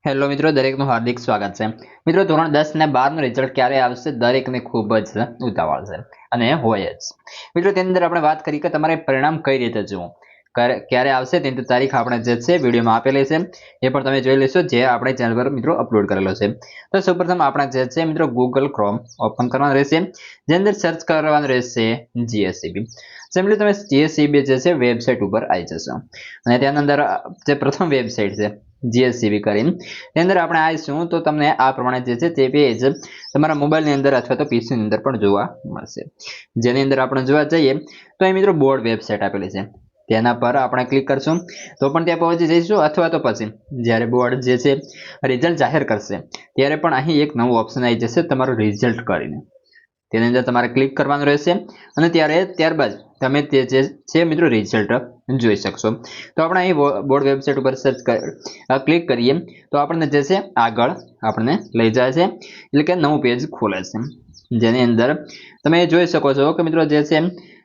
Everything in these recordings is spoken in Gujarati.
હેલો મિત્રો, દરેકનું હાર્દિક સ્વાગત છે। મિત્રો, ધોરણ 10 ને 12 નું રિઝલ્ટ ક્યારે આવશે દરેકને ખૂબ જ ઉતાવળ છે અને હોય જ। મિત્રો, તેની અંદર આપણે વાત કરી કે તમારે પરિણામ કઈ રીતે જોવું, ક્યારે આવશે તેની તારીખ આપણે જે છે વિડીયોમાં આપેલી છે, એ પણ તમે જોઈ લેશો, જે આપણે ચેનલ પર મિત્રો અપલોડ કરેલો છે। તો સૌપ્રથમ આપણે જે છે મિત્રો ગૂગલ ક્રોમ ઓપન કરવાનું રહેશે, જેની અંદર સર્ચ કરવાનું રહેશે જીએસસીબી। સિમ્પલી તમે જીએસસીબી જે છે વેબસાઇટ ઉપર આવી જશો અને તેની અંદર જે પ્રથમ વેબસાઇટ છે જીએસસીબી કરીને, તેની અંદર આપણે આવીશું તો તમને આ પ્રમાણે જે છે તે પેજ તમારા મોબાઈલની અંદર અથવા તો પીસીની અંદર પણ જોવા મળશે। જેની અંદર આપણે જોવા જઈએ તો અહીં મિત્રો બોર્ડ વેબસાઇટ આપેલી છે, તેના પર આપણે ક્લિક કરશું તો પણ ત્યાં પહોંચી જઈશું, અથવા તો પછી જ્યારે બોર્ડ જે છે રિઝલ્ટ જાહેર કરશે ત્યારે પણ અહીં એક નવું ઓપ્શન આવી જશે તમારું રિઝલ્ટ કરીને, તેની અંદર તમારે ક્લિક કરવાનું રહેશે અને ત્યારબાદ તમે તે જે છે મિત્રો રિઝલ્ટ જોઈ શકશો। તો આપણે અહીં બોર્ડ વેબસાઇટ ઉપર ક્લિક કરીએ તો આપણને જે છે આગળ આપણને લઈ જાય છે, એટલે કે નવું પેજ ખોલે છે, જેની અંદર તમે જોઈ શકો છો કે મિત્રો જે છે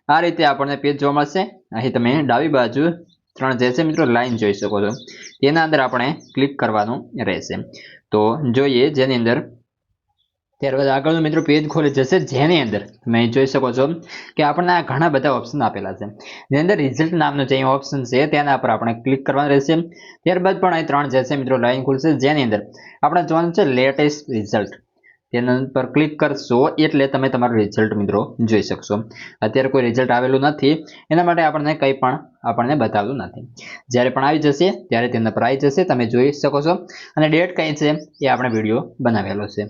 આ રીતે આપણને પેજ જોવા મળશે। અહીં તમે ડાબી બાજુ ત્રણ જે છે મિત્રો લાઈન જોઈ શકો છો, તેના અંદર આપણે ક્લિક કરવાનું રહેશે। તો જોઈએ જેની અંદર ત્યારબાદ આગળનું મિત્રો પેજ ખોલી જશે, જેની અંદર તમે જોઈ શકો છો કે આપણને આ ઘણા બધા ઓપ્શન આપેલા છે, જેની અંદર રિઝલ્ટ નામનો જે ઓપ્શન છે તેના પર આપણે ક્લિક કરવાનું રહેશે। ત્યારબાદ પણ અહીં ત્રણ જે છે મિત્રો લાઈન ખુલશે, જેની અંદર આપણે જોવાનું છે લેટેસ્ટ રિઝલ્ટ, તેના પર ક્લિક કરશો એટલે તમે તમારું રિઝલ્ટ મિત્રો જોઈ શકશો। અત્યારે કોઈ રિઝલ્ટ આવેલું નથી, એના માટે આપણને કંઈ પણ આપણને બતાવતું નથી, જ્યારે પણ આવી જશે ત્યારે તેના પર આવી જશે, તમે જોઈ શકો છો અને ડેટ કઈ છે એ આપણે વિડીયો બનાવેલો છે।